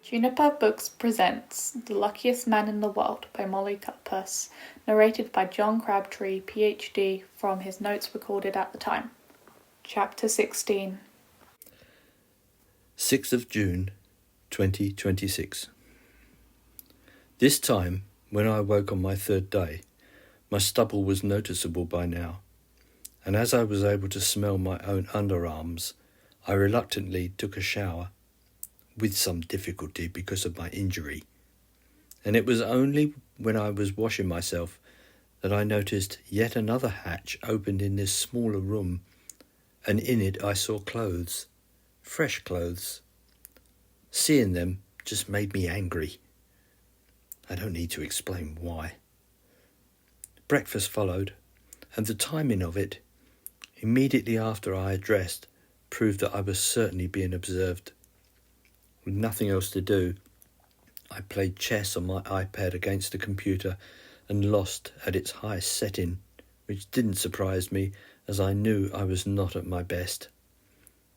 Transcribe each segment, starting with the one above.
Juniper Books presents The Luckiest Man in the World by Molly Cutpurse, narrated by John Crabtree PhD from his notes recorded at the time. Chapter 16. 6th of June, 2026. This time, when I awoke on my third day, my stubble was noticeable by now, and as I was able to smell my own underarms, I reluctantly took a shower, with some difficulty because of my injury. And it was only when I was washing myself that I noticed yet another hatch opened in this smaller room, and in it I saw clothes, fresh clothes. Seeing them just made me angry. I don't need to explain why. Breakfast followed, and the timing of it, immediately after I had dressed, proved that I was certainly being observed. With nothing else to do, I played chess on my iPad against the computer and lost at its highest setting, which didn't surprise me as I knew I was not at my best.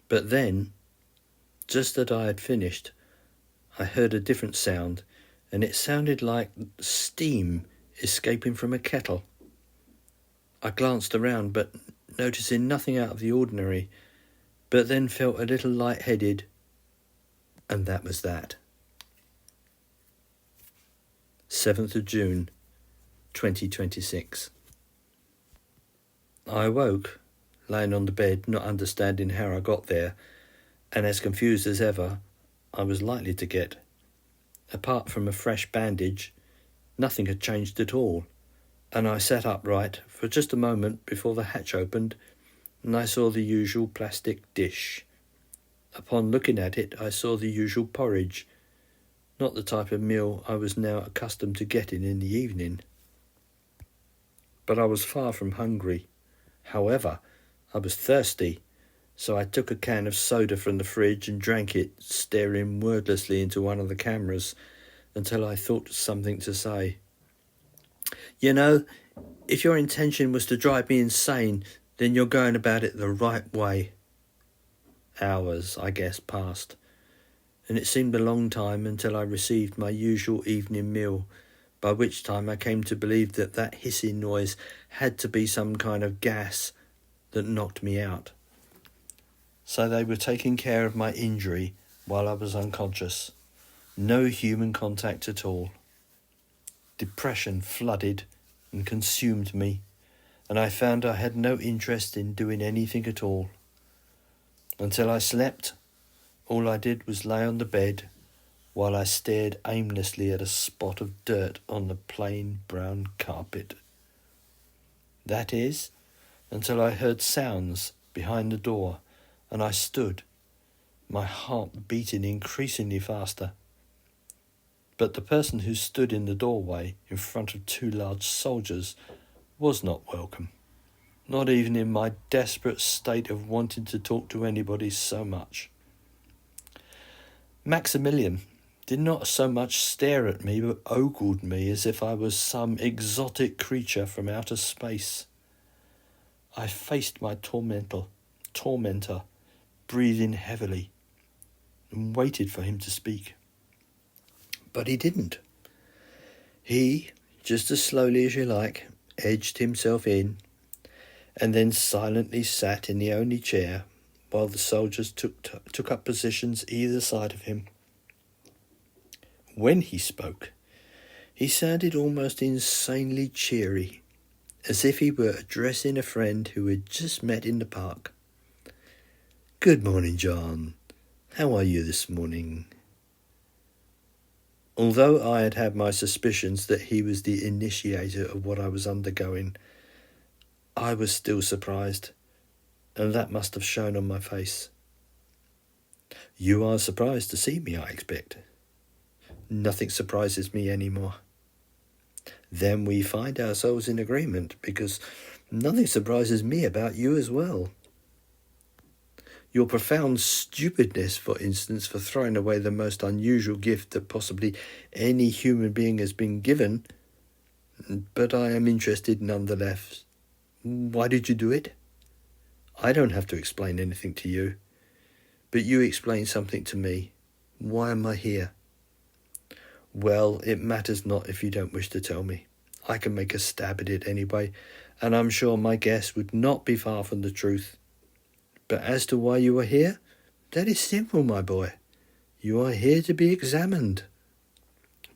But then, just as I had finished, I heard a different sound, and it sounded like steam escaping from a kettle. I glanced around, but noticing nothing out of the ordinary, but then felt a little lightheaded. And that was that. 7th of June, 2026. I awoke, lying on the bed, not understanding how I got there, and as confused as ever I was likely to get. Apart from a fresh bandage, nothing had changed at all, and I sat upright for just a moment before the hatch opened, and I saw the usual plastic dish. Upon looking at it, I saw the usual porridge, not the type of meal I was now accustomed to getting in the evening. But I was far from hungry. However, I was thirsty, so I took a can of soda from the fridge and drank it, staring wordlessly into one of the cameras until I thought of something to say. You know, if your intention was to drive me insane, then you're going about it the right way. Hours, I guess, passed, and it seemed a long time until I received my usual evening meal, by which time I came to believe that hissing noise had to be some kind of gas that knocked me out. So they were taking care of my injury while I was unconscious. No human contact at all. Depression flooded and consumed me, and I found I had no interest in doing anything at all. Until I slept, all I did was lay on the bed while I stared aimlessly at a spot of dirt on the plain brown carpet. That is, until I heard sounds behind the door, and I stood, my heart beating increasingly faster. But the person who stood in the doorway in front of two large soldiers was not welcome. Not even in my desperate state of wanting to talk to anybody so much. Maximilian did not so much stare at me, but ogled me as if I was some exotic creature from outer space. I faced my tormentor, breathing heavily, and waited for him to speak. But he didn't. He, just as slowly as you like, edged himself in, and then silently sat in the only chair while the soldiers took up positions either side of him. When he spoke, he sounded almost insanely cheery, as if he were addressing a friend who had just met in the park. "Good morning, John. How are you this morning?" Although I had had my suspicions that he was the initiator of what I was undergoing, I was still surprised, and that must have shown on my face. "You are surprised to see me, I expect." "Nothing surprises me anymore." "Then we find ourselves in agreement, because nothing surprises me about you as well. Your profound stupidness, for instance, for throwing away the most unusual gift that possibly any human being has been given. But I am interested nonetheless. Why did you do it? I don't have to explain anything to you, but you explain something to me. Why am I here? Well, it matters not if you don't wish to tell me. I can make a stab at it anyway, and I'm sure my guess would not be far from the truth. But as to why you are here, that is simple, my boy. You are here to be examined.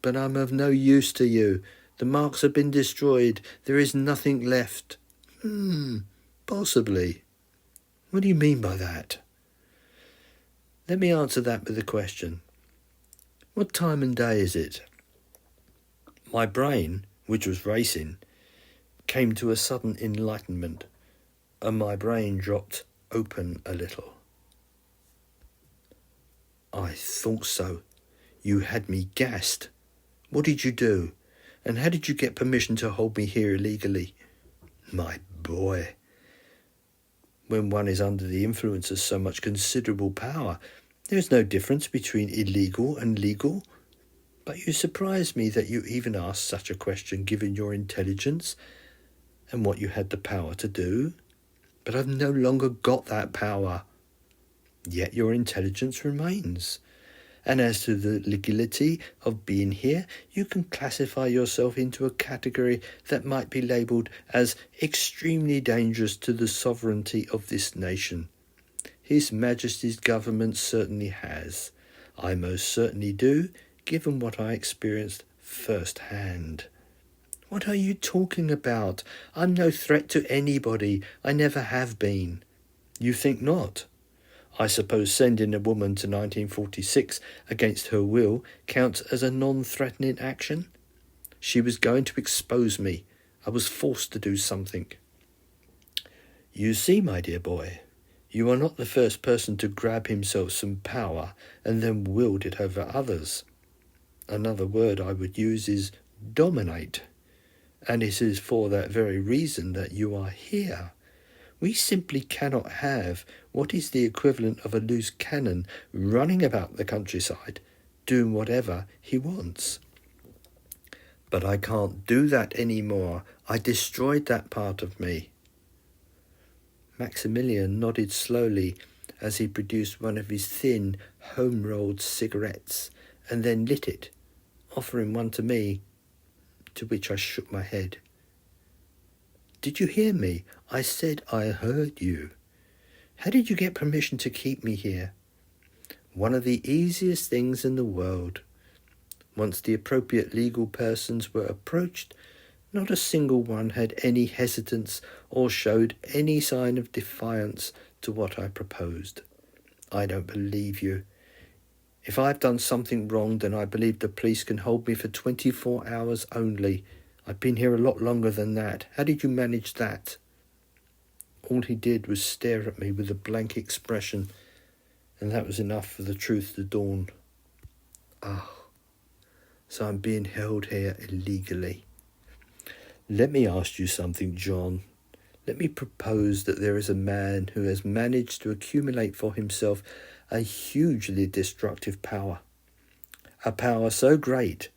But I'm of no use to you. The marks have been destroyed. There is nothing left. Possibly. What do you mean by that? Let me answer that with a question. What time and day is it? My brain, which was racing, came to a sudden enlightenment, and my brain dropped open a little. I thought so. You had me gassed. What did you do? And how did you get permission to hold me here illegally? My boy. When one is under the influence of so much considerable power, there is no difference between illegal and legal. But you surprise me that you even asked such a question given your intelligence and what you had the power to do. But I've no longer got that power. Yet your intelligence remains. And as to the legality of being here, you can classify yourself into a category that might be labelled as extremely dangerous to the sovereignty of this nation. His Majesty's government certainly has. I most certainly do, given what I experienced firsthand. What are you talking about? I'm no threat to anybody. I never have been. You think not? I suppose sending a woman to 1946 against her will counts as a non-threatening action? She was going to expose me. I was forced to do something. You see, my dear boy, you are not the first person to grab himself some power and then wield it over others. Another word I would use is dominate. And it is for that very reason that you are here. We simply cannot have what is the equivalent of a loose cannon running about the countryside, doing whatever he wants. But I can't do that anymore. I destroyed that part of me. Maximilian nodded slowly as he produced one of his thin, home-rolled cigarettes and then lit it, offering one to me, to which I shook my head. Did you hear me? I said I heard you. How did you get permission to keep me here? One of the easiest things in the world. Once the appropriate legal persons were approached, not a single one had any hesitance or showed any sign of defiance to what I proposed. I don't believe you. If I've done something wrong, then I believe the police can hold me for 24 hours only. I've been here a lot longer than that. How did you manage that? All he did was stare at me with a blank expression, and that was enough for the truth to dawn. So I'm being held here illegally. Let me ask you something, John. Let me propose that there is a man who has managed to accumulate for himself a hugely destructive power. A power so great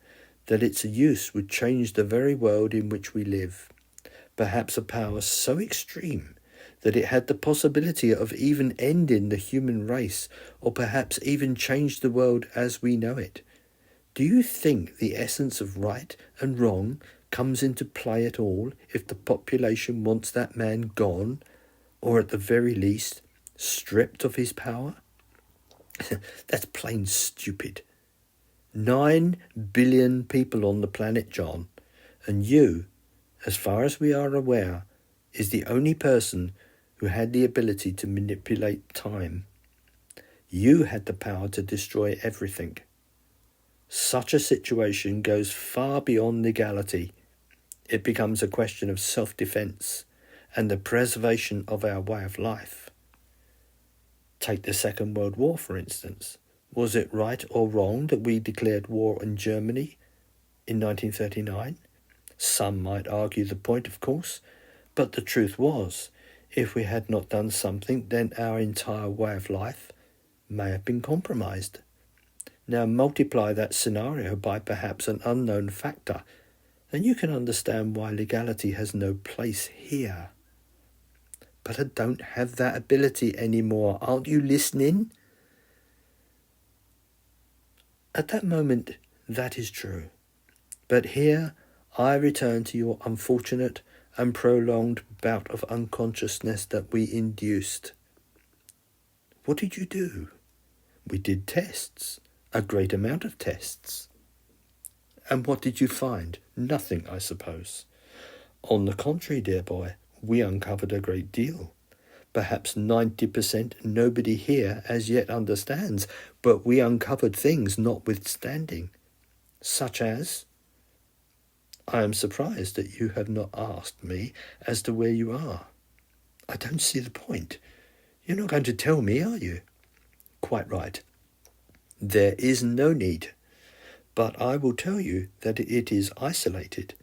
that its use would change the very world in which we live. Perhaps a power so extreme that it had the possibility of even ending the human race, or perhaps even change the world as we know it. Do you think the essence of right and wrong comes into play at all if the population wants that man gone, or at the very least, stripped of his power? That's plain stupid. 9 billion people on the planet, John, and you, as far as we are aware, is the only person who had the ability to manipulate time. You had the power to destroy everything. Such a situation goes far beyond legality. It becomes a question of self-defense and the preservation of our way of life. Take the Second World War, for instance. Was it right or wrong that we declared war on Germany in 1939? Some might argue the point, of course, but the truth was, if we had not done something, then our entire way of life may have been compromised. Now multiply that scenario by perhaps an unknown factor, and you can understand why legality has no place here. But I don't have that ability anymore. Aren't you listening? At that moment, that is true. But here I return to your unfortunate and prolonged bout of unconsciousness that we induced. What did you do? We did tests, a great amount of tests. And what did you find? Nothing, I suppose. On the contrary, dear boy, we uncovered a great deal. Perhaps 90% nobody here as yet understands, but we uncovered things notwithstanding, such as... I am surprised that you have not asked me as to where you are. I don't see the point. You're not going to tell me, are you? Quite right. There is no need. But I will tell you that it is isolated.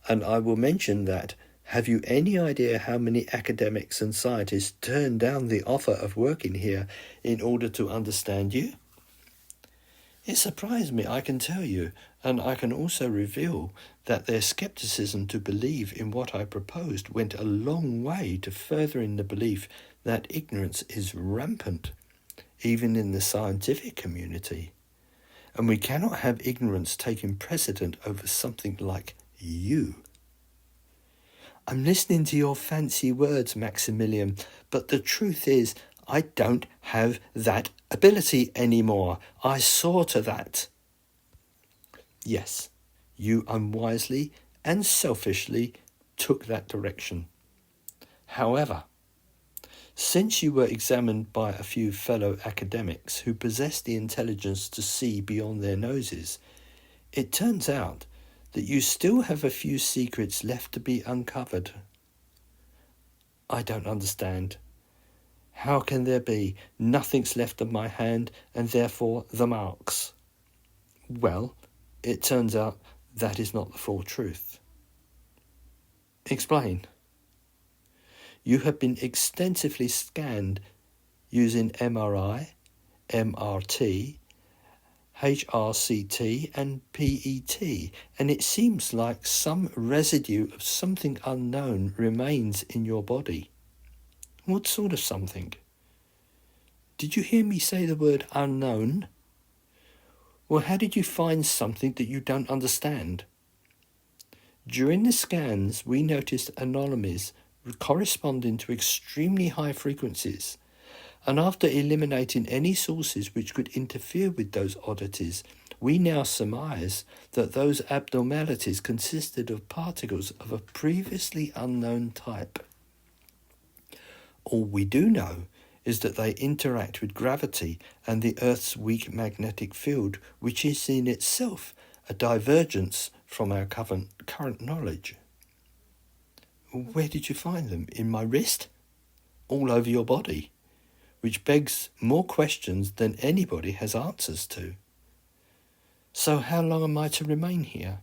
And I will mention that, have you any idea how many academics and scientists turn down the offer of working here in order to understand you? It surprised me, I can tell you, and I can also reveal that their scepticism to believe in what I proposed went a long way to furthering the belief that ignorance is rampant, even in the scientific community. And we cannot have ignorance taking precedent over something like you. I'm listening to your fancy words, Maximilian, but the truth is I don't have that ability anymore. I saw to that. Yes, you unwisely and selfishly took that direction. However, since you were examined by a few fellow academics who possessed the intelligence to see beyond their noses, it turns out that you still have a few secrets left to be uncovered. I don't understand. How can there be? Nothing's left of my hand, and therefore the marks. Well, it turns out that is not the full truth. Explain. You have been extensively scanned using MRI, MRT, HRCT and PET, and it seems like some residue of something unknown remains in your body. What sort of something? Did you hear me say the word unknown? Well, how did you find something that you don't understand? During the scans, we noticed anomalies corresponding to extremely high frequencies, and after eliminating any sources which could interfere with those oddities, we now surmise that those abnormalities consisted of particles of a previously unknown type. All we do know is that they interact with gravity and the Earth's weak magnetic field, which is in itself a divergence from our current knowledge. Where did you find them? In my wrist? All over your body? Which begs more questions than anybody has answers to. So how long am I to remain here?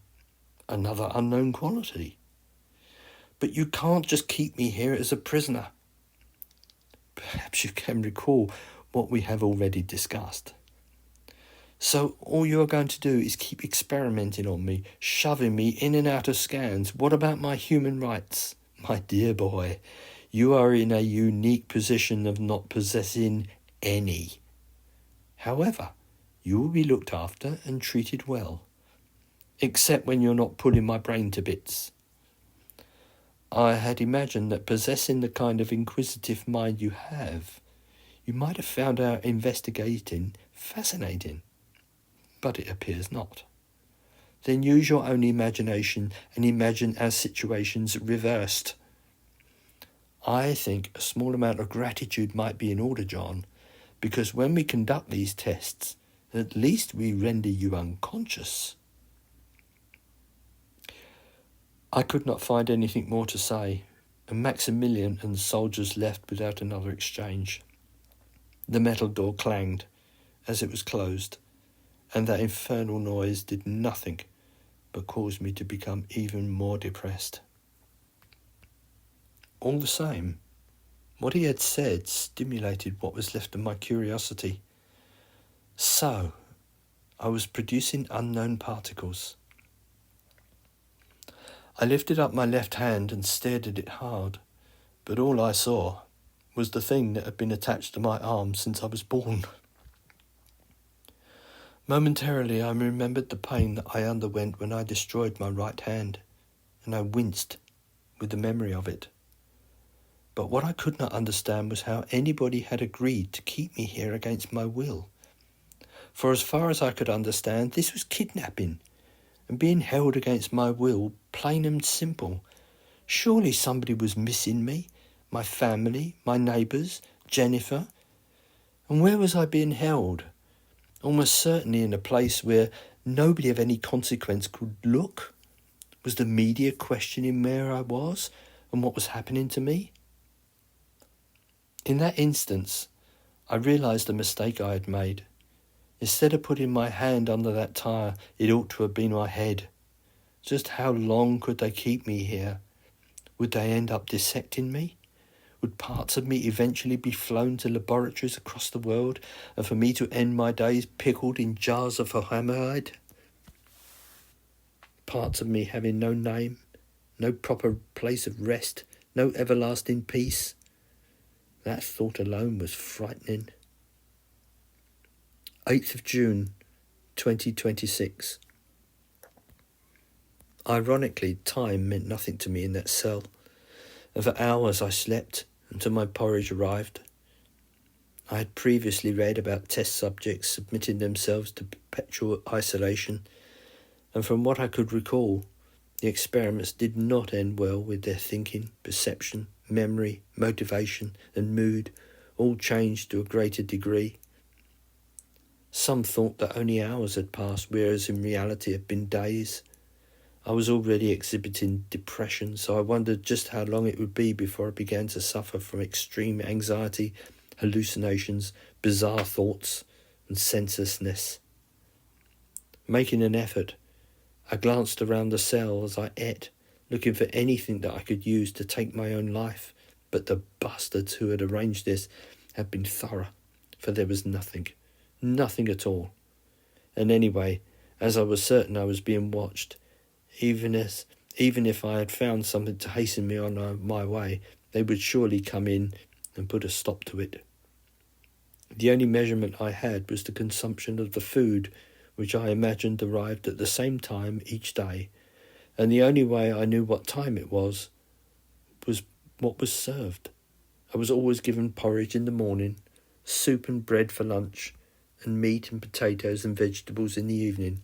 Another unknown quantity. But you can't just keep me here as a prisoner. Perhaps you can recall what we have already discussed. So all you are going to do is keep experimenting on me, shoving me in and out of scans. What about my human rights? My dear boy, you are in a unique position of not possessing any. However, you will be looked after and treated well, except when you're not pulling my brain to bits. I had imagined that possessing the kind of inquisitive mind you have, you might have found our investigating fascinating, but it appears not. Then use your own imagination and imagine our situations reversed. I think a small amount of gratitude might be in order, John, because when we conduct these tests, at least we render you unconscious. I could not find anything more to say, and Maximilian and the soldiers left without another exchange. The metal door clanged as it was closed, and that infernal noise did nothing but cause me to become even more depressed. All the same, what he had said stimulated what was left of my curiosity. So, I was producing unknown particles. I lifted up my left hand and stared at it hard, but all I saw was the thing that had been attached to my arm since I was born. Momentarily I remembered the pain that I underwent when I destroyed my right hand, and I winced with the memory of it. But what I could not understand was how anybody had agreed to keep me here against my will. For as far as I could understand, this was kidnapping, and being held against my will, plain and simple. Surely somebody was missing me, my family, my neighbours, Jennifer. And where was I being held? Almost certainly in a place where nobody of any consequence could look. Was the media questioning where I was and what was happening to me? In that instance, I realised the mistake I had made. Instead of putting my hand under that tire, it ought to have been my head. Just how long could they keep me here? Would they end up dissecting me? Would parts of me eventually be flown to laboratories across the world, and for me to end my days pickled in jars of formaldehyde? Parts of me having no name, no proper place of rest, no everlasting peace. That thought alone was frightening. 8th of June, 2026. Ironically, time meant nothing to me in that cell, and for hours I slept until my porridge arrived. I had previously read about test subjects submitting themselves to perpetual isolation, and from what I could recall, the experiments did not end well with their thinking, perception, memory, motivation and mood all changed to a greater degree. Some thought that only hours had passed, whereas in reality it had been days. I was already exhibiting depression, so I wondered just how long it would be before I began to suffer from extreme anxiety, hallucinations, bizarre thoughts, and senselessness. Making an effort, I glanced around the cell as I ate, looking for anything that I could use to take my own life, but the bastards who had arranged this had been thorough, for there was nothing at all. And anyway, as I was certain I was being watched, even if I had found something to hasten me on my way, they would surely come in and put a stop to it. The only measurement I had was the consumption of the food, which I imagined arrived at the same time each day, and the only way I knew what time it was what was served. I was always given porridge in the morning, soup and bread for lunch, and meat and potatoes and vegetables in the evening.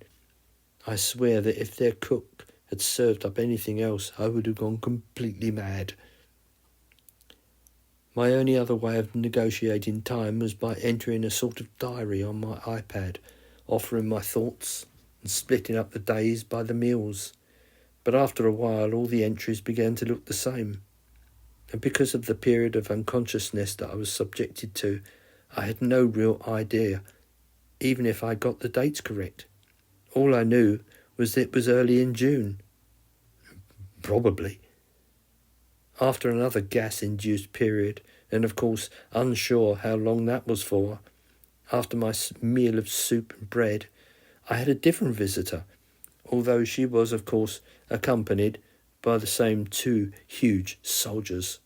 I swear that if their cook had served up anything else, I would have gone completely mad. My only other way of negotiating time was by entering a sort of diary on my iPad, offering my thoughts and splitting up the days by the meals. But after a while, all the entries began to look the same. And because of the period of unconsciousness that I was subjected to, I had no real idea, even if I got the dates correct. All I knew was that it was early in June. Probably. After another gas-induced period, and of course unsure how long that was for, after my meal of soup and bread, I had a different visitor, although she was, of course, accompanied by the same two huge soldiers.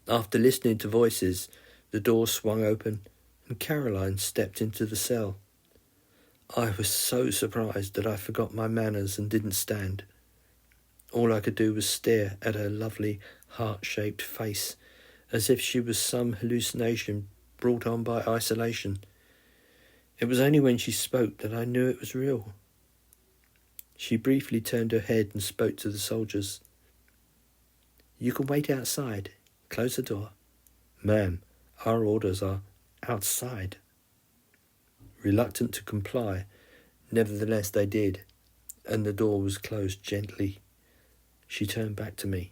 After listening to voices, the door swung open and Caroline stepped into the cell. I was so surprised that I forgot my manners and didn't stand. All I could do was stare at her lovely, heart-shaped face, as if she was some hallucination brought on by isolation. It was only when she spoke that I knew it was real. She briefly turned her head and spoke to the soldiers. "You can wait outside. Close the door." "Ma'am, our orders are outside." Reluctant to comply, nevertheless they did, and the door was closed gently. She turned back to me.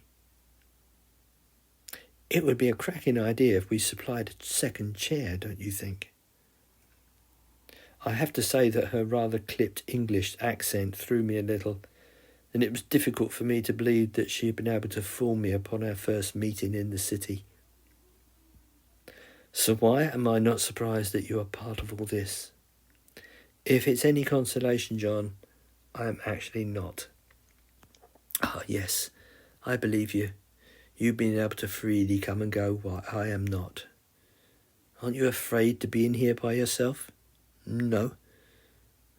"It would be a cracking idea if we supplied a second chair, don't you think?" I have to say that her rather clipped English accent threw me a little, and it was difficult for me to believe that she had been able to fool me upon our first meeting in the city. "So why am I not surprised that you are part of all this? If it's any consolation, John, I am actually not." "Ah, yes, I believe you. You've been able to freely come and go while I am not. Aren't you afraid to be in here by yourself?" No,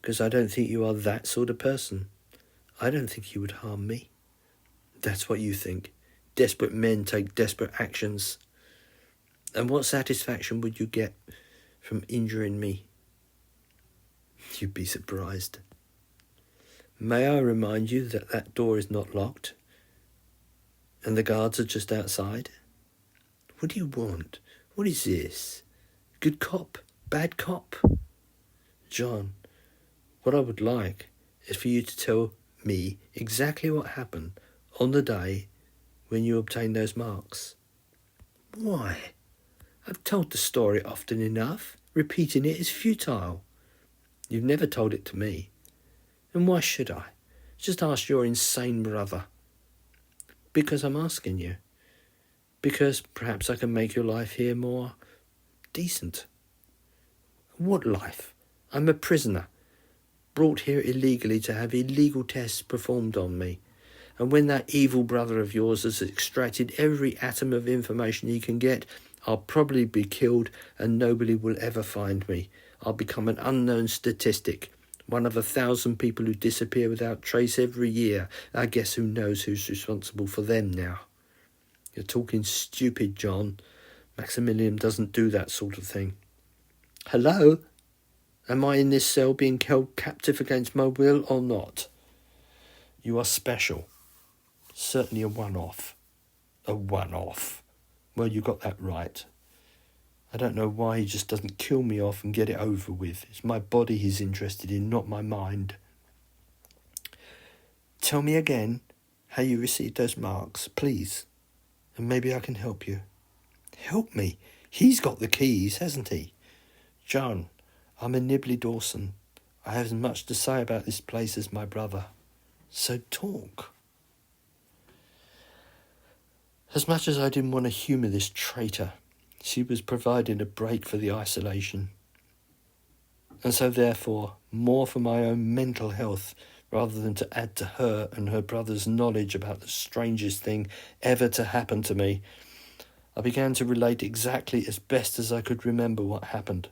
because I don't think you are that sort of person. I don't think you would harm me. That's what you think. Desperate men take desperate actions. And what satisfaction would you get from injuring me? You'd be surprised. May I remind you that that door is not locked? And the guards are just outside? What do you want? What is this? Good cop? Bad cop? John, what I would like is for you to tell me exactly what happened on the day when you obtained those marks. Why? I've told the story often enough. Repeating it is futile. You've never told it to me. And why should I? Just ask your insane brother. Because I'm asking you. Because perhaps I can make your life here more decent. What life? I'm a prisoner, brought here illegally to have illegal tests performed on me. And when that evil brother of yours has extracted every atom of information he can get, I'll probably be killed and nobody will ever find me. I'll become an unknown statistic, one of 1,000 people who disappear without trace every year. I guess who knows who's responsible for them now. You're talking stupid, John. Maximilian doesn't do that sort of thing. Hello? Am I in this cell being held captive against my will or not? You are special. Certainly a one-off. A one-off. Well, you got that right. I don't know why he just doesn't kill me off and get it over with. It's my body he's interested in, not my mind. Tell me again how you received those marks, please. And maybe I can help you. Help me? He's got the keys, hasn't he? John, I'm a Nibley Dawson. I have as much to say about this place as my brother. So talk. As much as I didn't want to humour this traitor, she was providing a break for the isolation. And so therefore, more for my own mental health, rather than to add to her and her brother's knowledge about the strangest thing ever to happen to me, I began to relate exactly as best as I could remember what happened.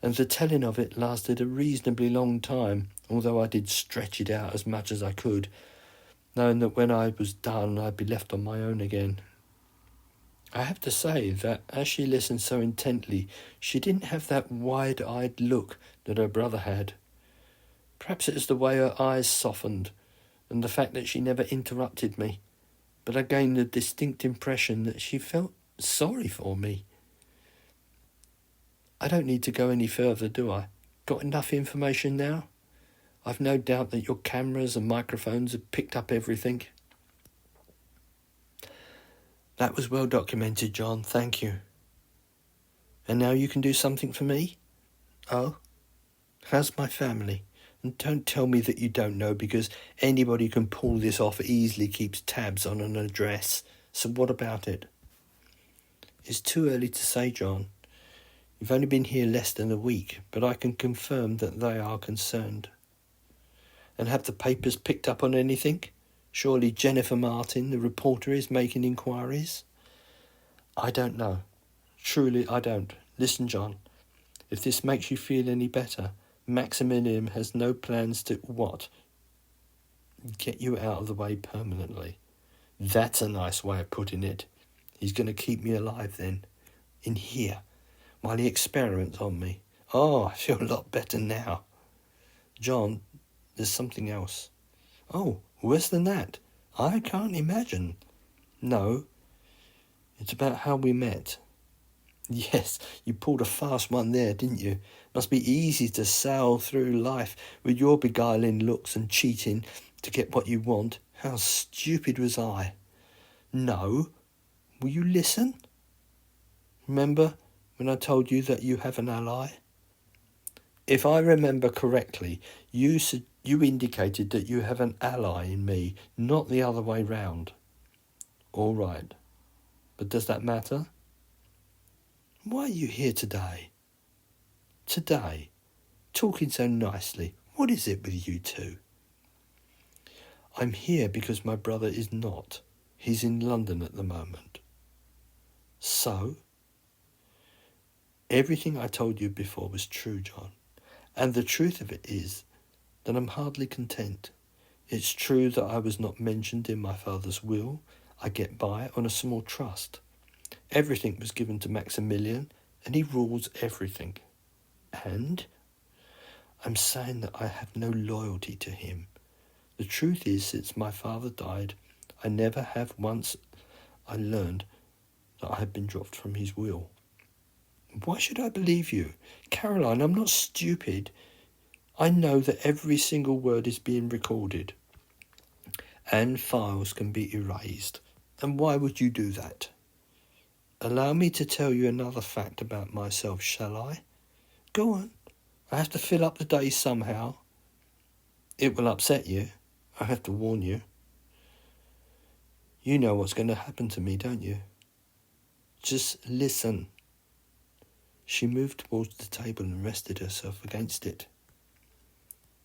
And the telling of it lasted a reasonably long time, although I did stretch it out as much as I could, knowing that when I was done I'd be left on my own again. I have to say that as she listened so intently, she didn't have that wide-eyed look that her brother had. Perhaps it was the way her eyes softened, and the fact that she never interrupted me, but I gained the distinct impression that she felt sorry for me. I don't need to go any further, do I? Got enough information now? I've no doubt that your cameras and microphones have picked up everything. That was well documented, John, thank you. And now you can do something for me? Oh? How's my family? And don't tell me that you don't know, because anybody who can pull this off easily keeps tabs on an address. So what about it? It's too early to say, John. You've only been here less than a week, but I can confirm that they are concerned. And have the papers picked up on anything? Surely Jennifer Martin, the reporter, is making inquiries? I don't know. Truly, I don't. Listen, John. If this makes you feel any better, Maximilian has no plans to what? Get you out of the way permanently. That's a nice way of putting it. He's going to keep me alive then, in here, while he experiments on me. Oh, I feel a lot better now. John, there's something else. Oh, worse than that? I can't imagine. No, it's about how we met. Yes, you pulled a fast one there, didn't you? Must be easy to sail through life with your beguiling looks and cheating to get what you want. How stupid was I? No. Will you listen? Remember when I told you that you have an ally? If I remember correctly, you indicated that you have an ally in me, not the other way round. All right. But does that matter? Why are you here today? Today? Talking so nicely. What is it with you two? I'm here because my brother is not. He's in London at the moment. So? Everything I told you before was true, John. And the truth of it is that I'm hardly content. It's true that I was not mentioned in my father's will. I get by on a small trust. Everything was given to Maximilian, and he rules everything. And I'm saying that I have no loyalty to him. The truth is, since my father died, I never have once I learned that I have been dropped from his will. Why should I believe you? Caroline, I'm not stupid. I know that every single word is being recorded, and files can be erased. And why would you do that? Allow me to tell you another fact about myself, shall I? Go on. I have to fill up the day somehow. It will upset you. I have to warn you. You know what's going to happen to me, don't you? Just listen. She moved towards the table and rested herself against it.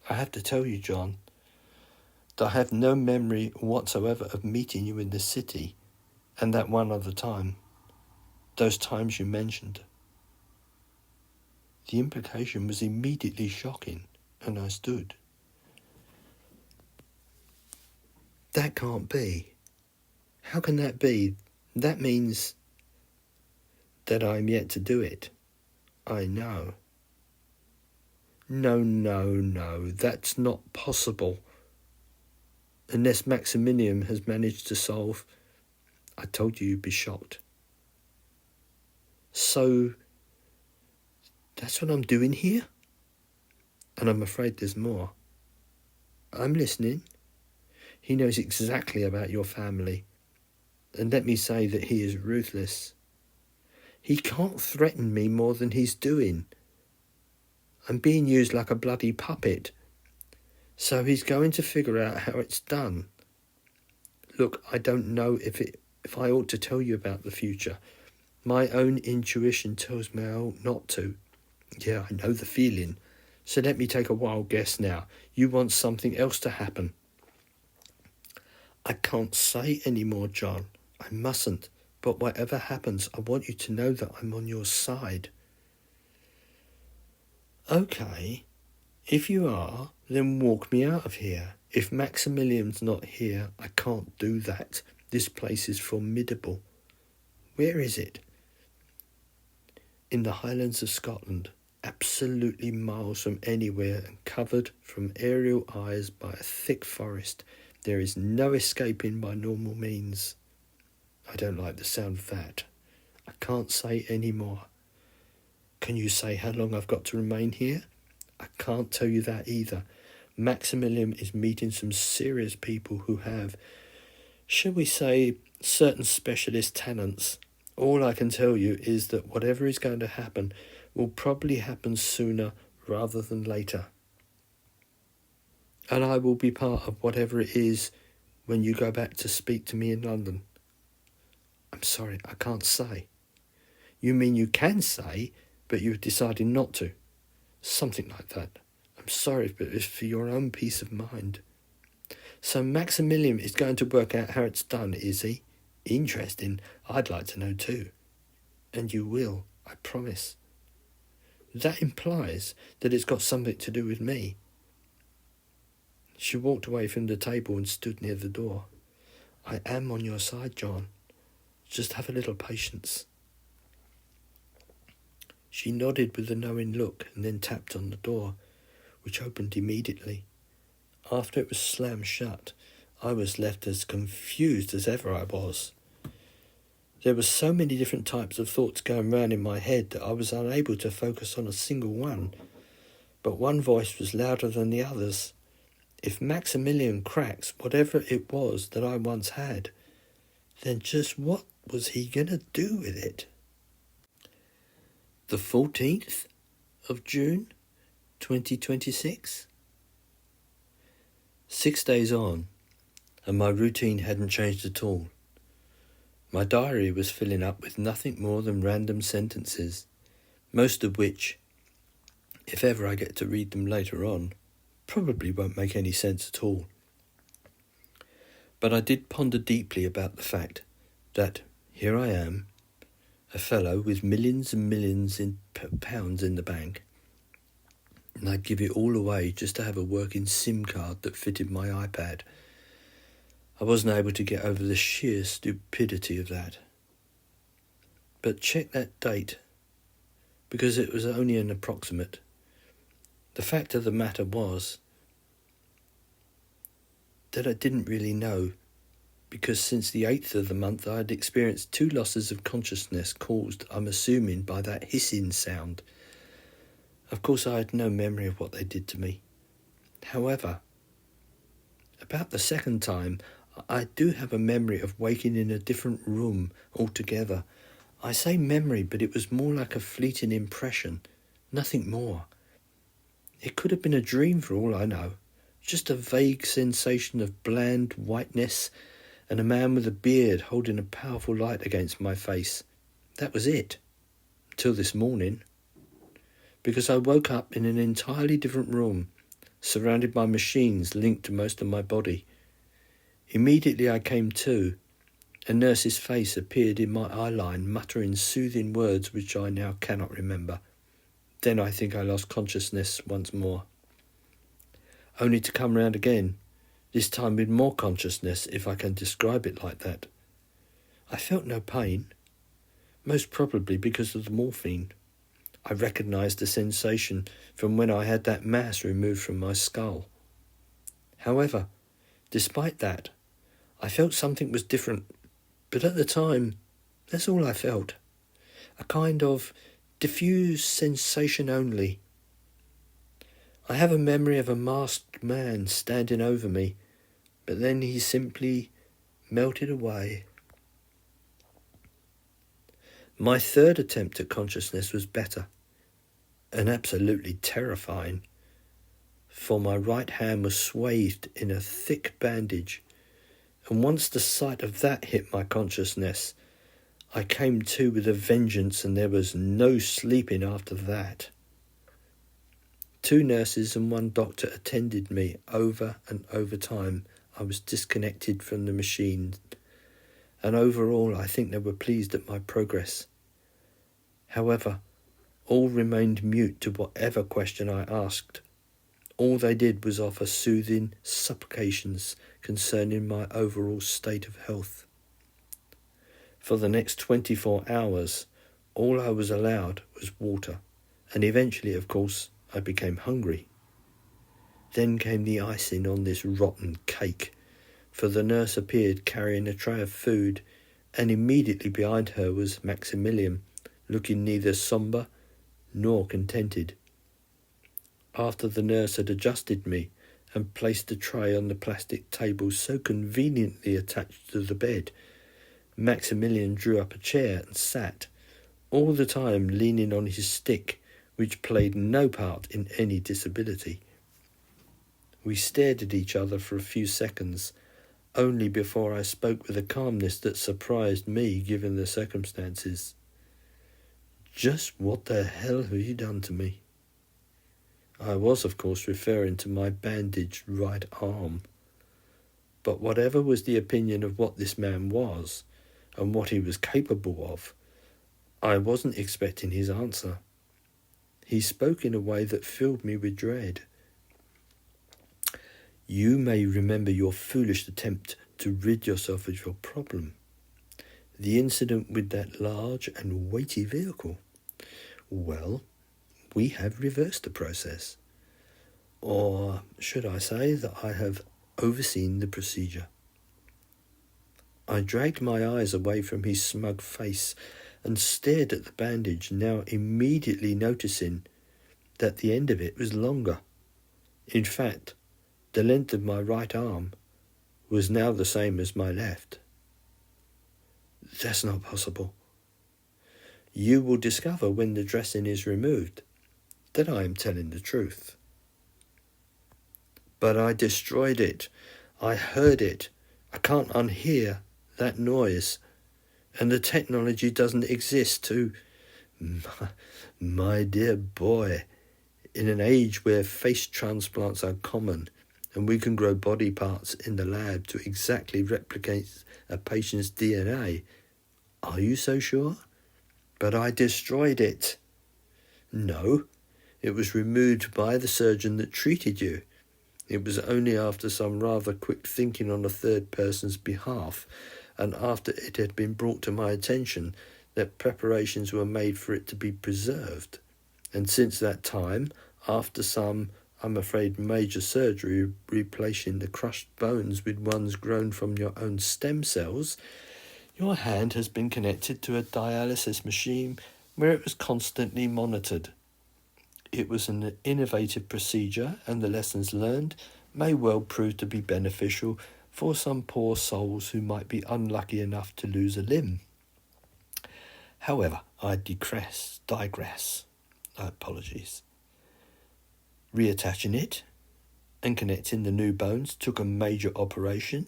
I have to tell you, John, that I have no memory whatsoever of meeting you in the city, and that one other time, those times you mentioned. The implication was immediately shocking, and I stood. That can't be. How can that be? That means that I am yet to do it. I know. No, that's not possible. Unless Maximilian has managed to solve... I told you you'd be shocked. So, that's what I'm doing here? And I'm afraid there's more. I'm listening. He knows exactly about your family. And let me say that he is ruthless. He can't threaten me more than he's doing. I'm being used like a bloody puppet. So he's going to figure out how it's done. Look, I don't know if I ought to tell you about the future. My own intuition tells me I ought not to. Yeah, I know the feeling. So let me take a wild guess now. You want something else to happen. I can't say any more, John. I mustn't. But whatever happens, I want you to know that I'm on your side. Okay, if you are, then walk me out of here. If Maximilian's not here, I can't do that. This place is formidable. Where is it? In the Highlands of Scotland, absolutely miles from anywhere and covered from aerial eyes by a thick forest. There is no escaping by normal means. I don't like the sound of that. I can't say any more. Can you say how long I've got to remain here? I can't tell you that either. Maximilian is meeting some serious people who have, shall we say, certain specialist talents. All I can tell you is that whatever is going to happen will probably happen sooner rather than later. And I will be part of whatever it is when you go back to speak to me in London. I'm sorry, I can't say. You mean you can say, but you've decided not to? Something like that. I'm sorry, but it's for your own peace of mind. So Maximilian is going to work out how it's done, is he? Interesting. I'd like to know too. And you will, I promise. That implies that it's got something to do with me. She walked away from the table and stood near the door. I am on your side, John. Just have a little patience. She nodded with a knowing look and then tapped on the door, which opened immediately. After it was slammed shut, I was left as confused as ever I was. There were so many different types of thoughts going round in my head that I was unable to focus on a single one. But one voice was louder than the others. If Maximilian cracks whatever it was that I once had, then just what was he going to do with it? The 14th of June, 2026? 6 days on, and my routine hadn't changed at all. My diary was filling up with nothing more than random sentences, most of which, if ever I get to read them later on, probably won't make any sense at all. But I did ponder deeply about the fact that here I am, a fellow with millions and millions in pounds in the bank, and I'd give it all away just to have a working SIM card that fitted my iPad. I wasn't able to get over the sheer stupidity of that. But check that date, because it was only an approximate. The fact of the matter was that I didn't really know, because since the 8th of the month I had experienced 2 losses of consciousness caused, I'm assuming, by that hissing sound. Of course, I had no memory of what they did to me. However, about the second time, I do have a memory of waking in a different room altogether. I say memory, but it was more like a fleeting impression, nothing more. It could have been a dream for all I know, just a vague sensation of bland whiteness and a man with a beard holding a powerful light against my face. That was it, till this morning, because I woke up in an entirely different room, surrounded by machines linked to most of my body. Immediately I came to, a nurse's face appeared in my eye line, muttering soothing words which I now cannot remember. Then I think I lost consciousness once more, only to come round again, this time with more consciousness, if I can describe it like that. I felt no pain, most probably because of the morphine. I recognised the sensation from when I had that mass removed from my skull. However, despite that, I felt something was different, but at the time, that's all I felt. A kind of diffuse sensation only. I have a memory of a masked man standing over me, but then he simply melted away. My third attempt at consciousness was better, and absolutely terrifying, for my right hand was swathed in a thick bandage, and once the sight of that hit my consciousness, I came to with a vengeance, and there was no sleeping after that. 2 nurses and 1 doctor attended me over and over time. I was disconnected from the machine, and overall I think they were pleased at my progress. However, all remained mute to whatever question I asked. All they did was offer soothing supplications concerning my overall state of health. For the next 24 hours, all I was allowed was water, and eventually, of course, I became hungry. Then came the icing on this rotten cake, for the nurse appeared carrying a tray of food, and immediately behind her was Maximilian, looking neither sombre nor contented. After the nurse had adjusted me and placed the tray on the plastic table so conveniently attached to the bed, Maximilian drew up a chair and sat, all the time leaning on his stick, which played no part in any disability. We stared at each other for a few seconds, only before I spoke with a calmness that surprised me given the circumstances. "Just what the hell have you done to me?" I was, of course, referring to my bandaged right arm. But whatever was the opinion of what this man was, and what he was capable of, I wasn't expecting his answer. He spoke in a way that filled me with dread. "You may remember your foolish attempt to rid yourself of your problem. The incident with that large and weighty vehicle. Well, we have reversed the process. Or should I say that I have overseen the procedure?" I dragged my eyes away from his smug face and stared at the bandage, now immediately noticing that the end of it was longer. In fact, the length of my right arm was now the same as my left. "That's not possible." "You will discover when the dressing is removed that I am telling the truth." "But I destroyed it. I heard it. I can't unhear that noise. And the technology doesn't exist to..." My dear boy, in an age where face transplants are common and we can grow body parts in the lab to exactly replicate a patient's DNA, are you so sure? "But I destroyed it." "No, It was removed by the surgeon that treated you. It was only after some rather quick thinking on a third person's behalf, and after it had been brought to my attention, that preparations were made for it to be preserved. And since that time, after some, I'm afraid, major surgery replacing the crushed bones with ones grown from your own stem cells, your hand has been connected to a dialysis machine where it was constantly monitored. It was an innovative procedure, and the lessons learned may well prove to be beneficial for some poor souls who might be unlucky enough to lose a limb. However, I digress. Apologies. Reattaching it and connecting the new bones took a major operation,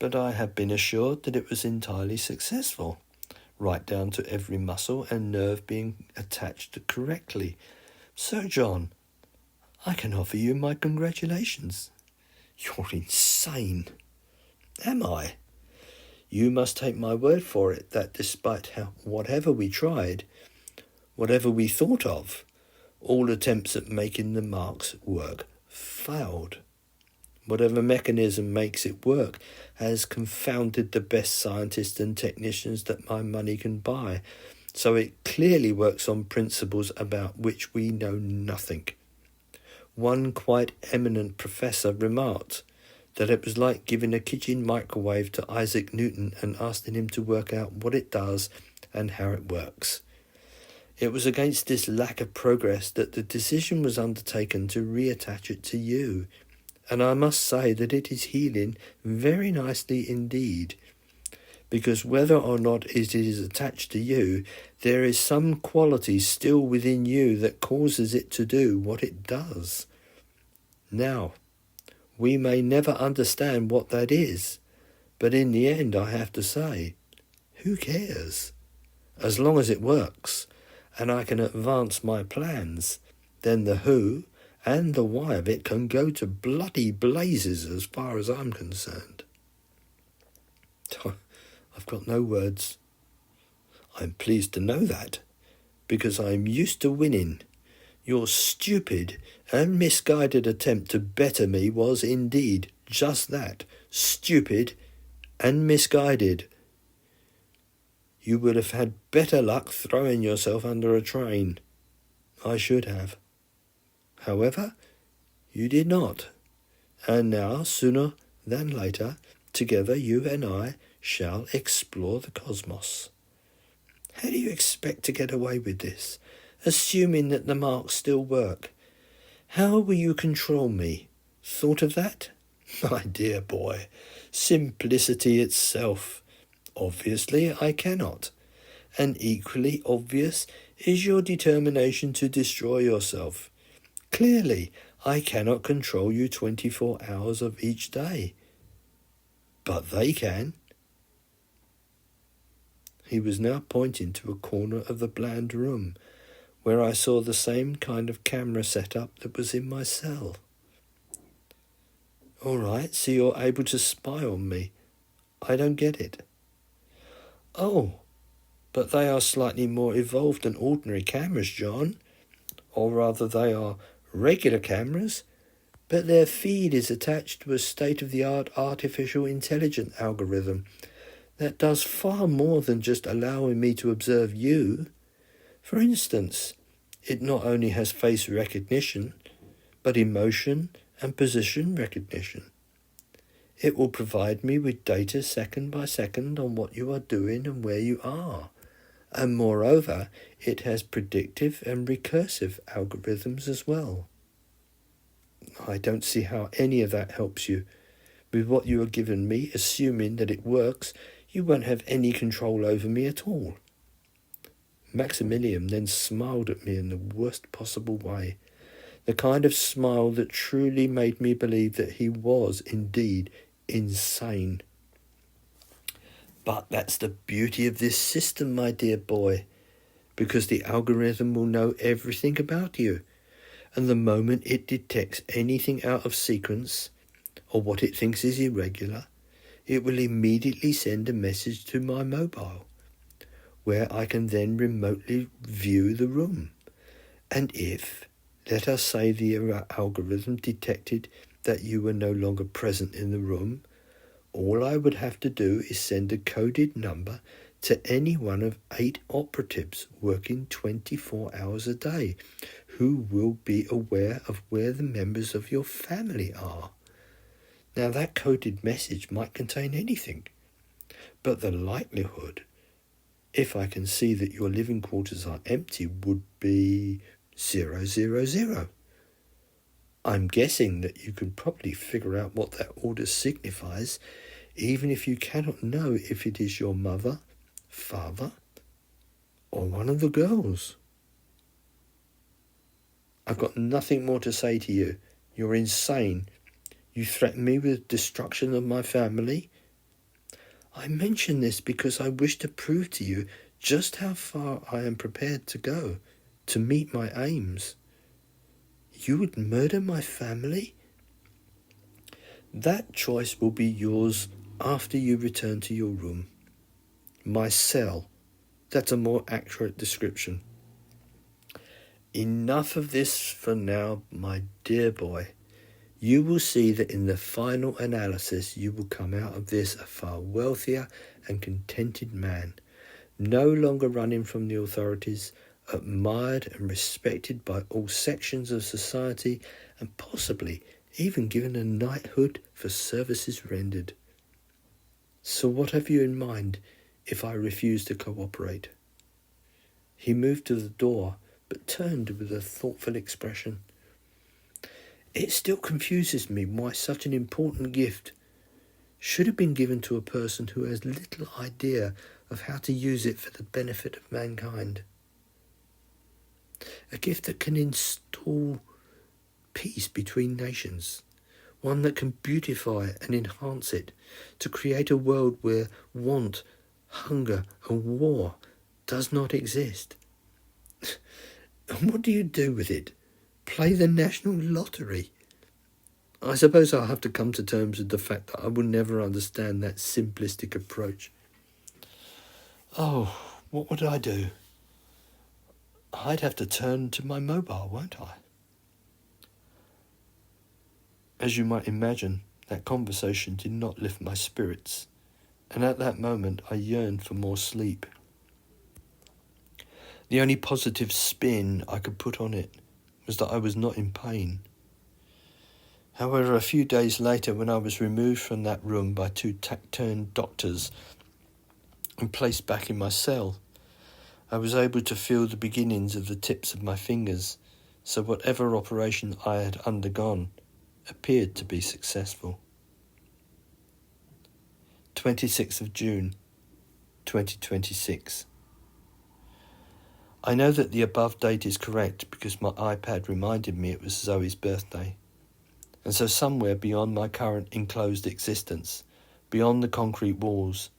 but I have been assured that it was entirely successful, right down to every muscle and nerve being attached correctly. So, John, I can offer you my congratulations. You're insane. Am I? You must take my word for it that despite whatever we tried, whatever we thought of, all attempts at making the marks work failed. Whatever mechanism makes it work has confounded the best scientists and technicians that my money can buy, so it clearly works on principles about which we know nothing. One quite eminent professor remarked that it was like giving a kitchen microwave to Isaac Newton and asking him to work out what it does and how it works. It was against this lack of progress that the decision was undertaken to reattach it to you, and I must say that it is healing very nicely indeed, because whether or not it is attached to you, there is some quality still within you that causes it to do what it does. Now, we may never understand what that is, but in the end I have to say, who cares? As long as it works, and I can advance my plans, then the who and the why of it can go to bloody blazes as far as I'm concerned. I've got no words. I'm pleased to know that, because I'm used to winning. Your stupid and misguided attempt to better me was indeed just that, stupid and misguided. You would have had better luck throwing yourself under a train. I should have. However, you did not. And now, sooner than later, together you and I shall explore the cosmos. How do you expect to get away with this, assuming that the marks still work? How will you control me? Thought of that? My dear boy, simplicity itself. Obviously, I cannot. And equally obvious is your determination to destroy yourself. Clearly, I cannot control you 24 hours of each day. But they can. He was now pointing to a corner of the bland room, where I saw the same kind of camera set up that was in my cell. All right, so you're able to spy on me. I don't get it. Oh, but they are slightly more evolved than ordinary cameras, John. Or rather, they are regular cameras, but their feed is attached to a state-of-the-art artificial intelligence algorithm that does far more than just allowing me to observe you. For instance, it not only has face recognition, but emotion and position recognition. It will provide me with data second by second on what you are doing and where you are. And moreover, it has predictive and recursive algorithms as well. I don't see how any of that helps you. With what you are giving me, assuming that it works, you won't have any control over me at all. Maximilian then smiled at me in the worst possible way, the kind of smile that truly made me believe that he was indeed insane. But that's the beauty of this system, my dear boy, because the algorithm will know everything about you, and the moment it detects anything out of sequence, or what it thinks is irregular, it will immediately send a message to my mobile, where I can then remotely view the room. And if, Let us say the algorithm detected that you were no longer present in the room. All I would have to do is send a coded number to any one of 8 operatives working 24 hours a day who will be aware of where the members of your family are. Now, that coded message might contain anything, but the likelihood, if I can see that your living quarters are empty, would be 000. I'm guessing that you could probably figure out what that order signifies, even if you cannot know if it is your mother, father, or one of the girls. I've got nothing more to say to you. You're insane. You threaten me with destruction of my family. I mention this because I wish to prove to you just how far I am prepared to go to meet my aims. You would murder my family? That choice will be yours after you return to your room. My cell. That's a more accurate description. Enough of this for now, my dear boy. You will see that in the final analysis you will come out of this a far wealthier and contented man, no longer running from the authorities, admired and respected by all sections of society, and possibly even given a knighthood for services rendered. So what have you in mind if I refuse to cooperate? He moved to the door, but turned with a thoughtful expression. It still confuses me why such an important gift should have been given to a person who has little idea of how to use it for the benefit of mankind. A gift that can install peace between nations, one that can beautify and enhance it, to create a world where want, hunger and war does not exist. And what do you do with it? Play the national lottery? I suppose I'll have to come to terms with the fact that I will never understand that simplistic approach. Oh, what would I do? I'd have to turn to my mobile, won't I? As you might imagine, that conversation did not lift my spirits, and at that moment I yearned for more sleep. The only positive spin I could put on it was that I was not in pain. However, a few days later, when I was removed from that room by 2 taciturn doctors and placed back in my cell, I was able to feel the beginnings of the tips of my fingers, so whatever operation I had undergone appeared to be successful. 26th of June, 2026. I know that the above date is correct because my iPad reminded me it was Zoe's birthday. And so somewhere beyond my current enclosed existence, beyond the concrete walls,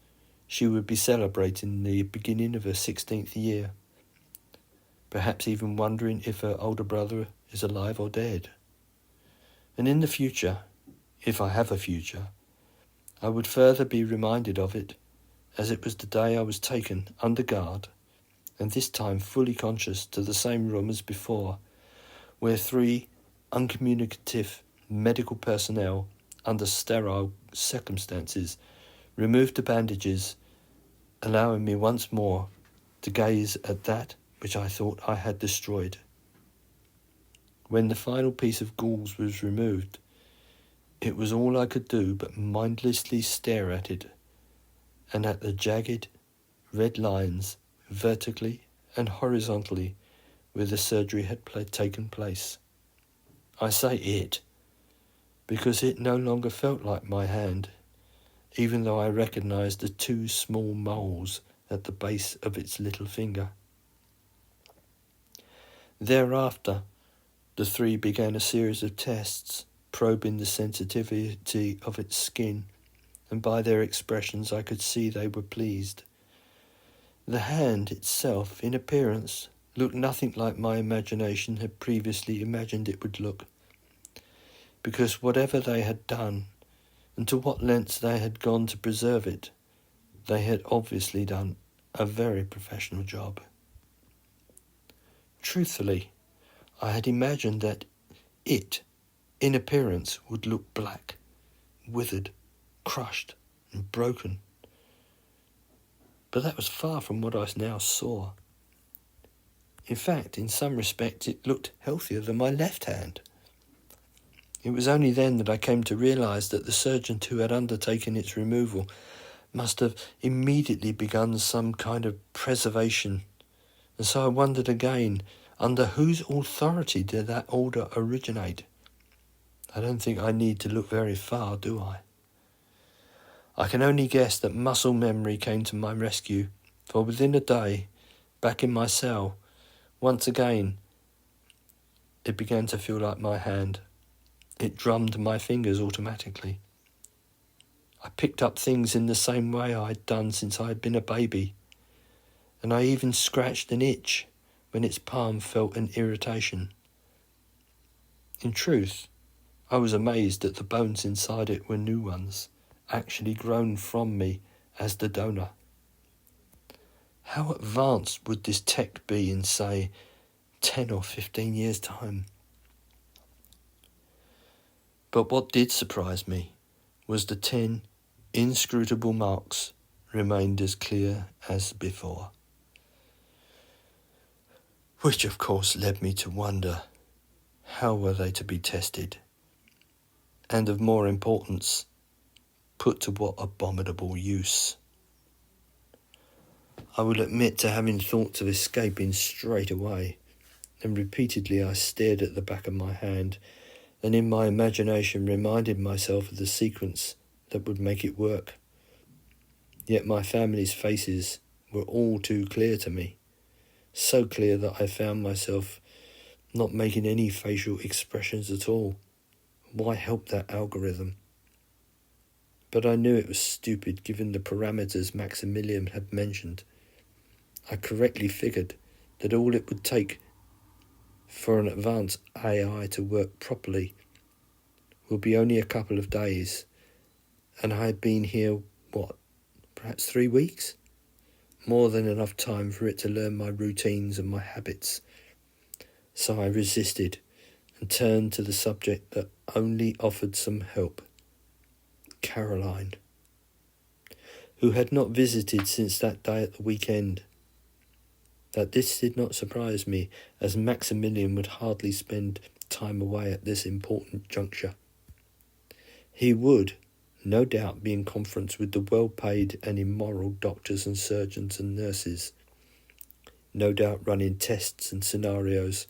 she would be celebrating the beginning of her 16th year, perhaps even wondering if her older brother is alive or dead. And in the future, if I have a future, I would further be reminded of it, as it was the day I was taken under guard, and this time fully conscious, to the same room as before, where 3 uncommunicative medical personnel, under sterile circumstances, removed the bandages, allowing me once more to gaze at that which I thought I had destroyed. When the final piece of gauze was removed, it was all I could do but mindlessly stare at it, and at the jagged, red lines, vertically and horizontally, where the surgery had taken place. I say it, because it no longer felt like my hand, even though I recognized the 2 small moles at the base of its little finger. Thereafter, the 3 began a series of tests, probing the sensitivity of its skin, and by their expressions I could see they were pleased. The hand itself, in appearance, looked nothing like my imagination had previously imagined it would look, because whatever they had done, and to what lengths they had gone to preserve it, they had obviously done a very professional job. Truthfully, I had imagined that it, in appearance, would look black, withered, crushed, and broken. But that was far from what I now saw. In fact, in some respects, it looked healthier than my left hand. It was only then that I came to realise that the surgeon who had undertaken its removal must have immediately begun some kind of preservation. And so I wondered again, under whose authority did that order originate? I don't think I need to look very far, do I? I can only guess that muscle memory came to my rescue, for within a day, back in my cell, once again, it began to feel like my hand. It drummed my fingers automatically. I picked up things in the same way I'd done since I had been a baby, and I even scratched an itch when its palm felt an irritation. In truth, I was amazed that the bones inside it were new ones, actually grown from me as the donor. How advanced would this tech be in, say, 10 or 15 years' time? But what did surprise me was the 10 inscrutable marks remained as clear as before. Which of course led me to wonder, how were they to be tested? And of more importance, put to what abominable use? I will admit to having thoughts of escaping straight away, and repeatedly I stared at the back of my hand, and in my imagination reminded myself of the sequence that would make it work. Yet my family's faces were all too clear to me, so clear that I found myself not making any facial expressions at all. Why help that algorithm? But I knew it was stupid given the parameters Maximilian had mentioned. I correctly figured that all it would take for an advanced AI to work properly will be only a couple of days, and I had been here, perhaps 3 weeks? More than enough time for it to learn my routines and my habits. So I resisted and turned to the subject that only offered some help. Caroline, who had not visited since that day at the weekend. That this did not surprise me, as Maximilian would hardly spend time away at this important juncture. He would, no doubt, be in conference with the well-paid and immoral doctors and surgeons and nurses, no doubt running tests and scenarios,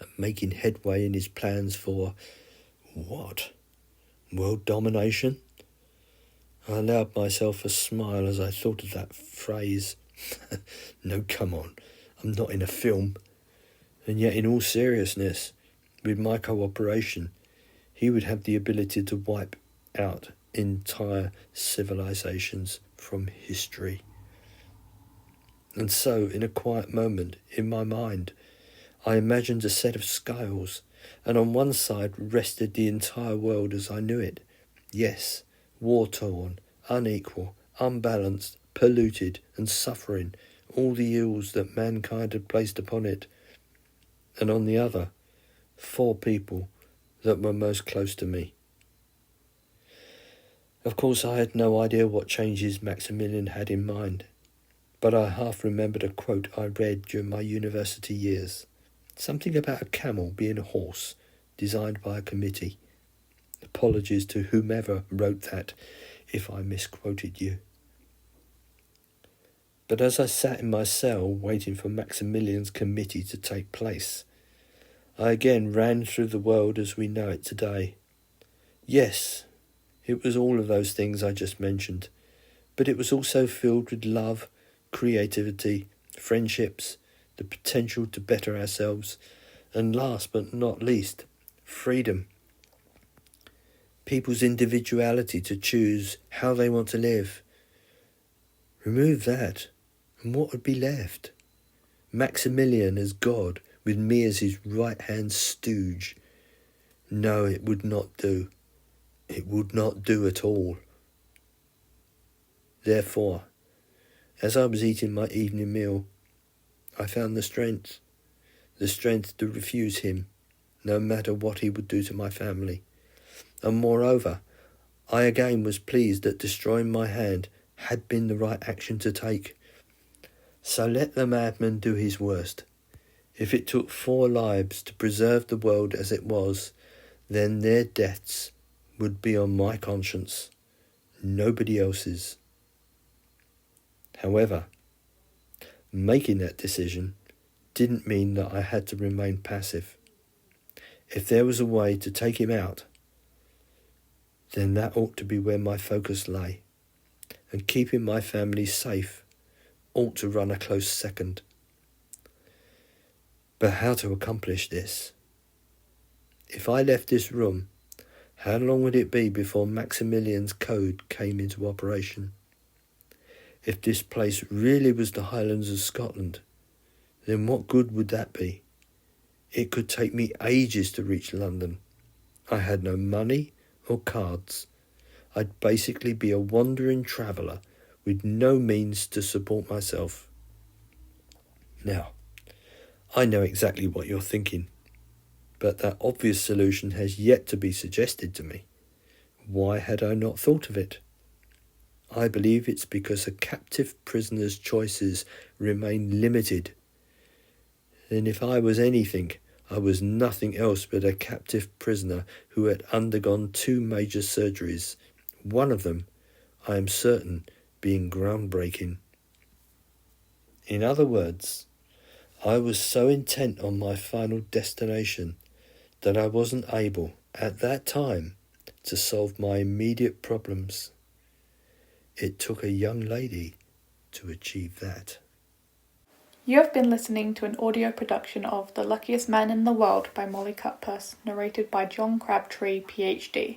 and making headway in his plans for, what? World domination? I allowed myself a smile as I thought of that phrase. No, come on, I'm not in a film. And yet, in all seriousness, with my cooperation, he would have the ability to wipe out entire civilizations from history. And so, in a quiet moment, in my mind, I imagined a set of scales, and on one side rested the entire world as I knew it. Yes, war-torn, unequal, unbalanced, polluted and suffering, all the ills that mankind had placed upon it. And on the other, 4 people that were most close to me. Of course, I had no idea what changes Maximilian had in mind, but I half remembered a quote I read during my university years. Something about a camel being a horse, designed by a committee. Apologies to whomever wrote that if I misquoted you. But as I sat in my cell waiting for Maximilian's committee to take place, I again ran through the world as we know it today. Yes, it was all of those things I just mentioned, but it was also filled with love, creativity, friendships, the potential to better ourselves, and last but not least, freedom. People's individuality to choose how they want to live. Remove that, and what would be left? Maximilian as God, with me as his right-hand stooge. No, it would not do. It would not do at all. Therefore, as I was eating my evening meal, I found the strength the strength to refuse him, no matter what he would do to my family. And moreover, I again was pleased that destroying my hand had been the right action to take. So let the madman do his worst. If it took 4 lives to preserve the world as it was, then their deaths would be on my conscience, nobody else's. However, making that decision didn't mean that I had to remain passive. If there was a way to take him out, then that ought to be where my focus lay, and keeping my family safe ought to run a close second. But how to accomplish this? If I left this room, how long would it be before Maximilian's code came into operation? If this place really was the Highlands of Scotland, then what good would that be? It could take me ages to reach London. I had no money or cards. I'd basically be a wandering traveller with no means to support myself. Now, I know exactly what you're thinking, but that obvious solution has yet to be suggested to me. Why had I not thought of it? I believe it's because a captive prisoner's choices remain limited. And if I was anything, I was nothing else but a captive prisoner who had undergone 2 major surgeries, one of them, I am certain, being groundbreaking. In other words, I was so intent on my final destination that I wasn't able, at that time, to solve my immediate problems. It took a young lady to achieve that. You have been listening to an audio production of The Luckiest Man in the World by Molly Cutpurse, narrated by John Crabtree PhD.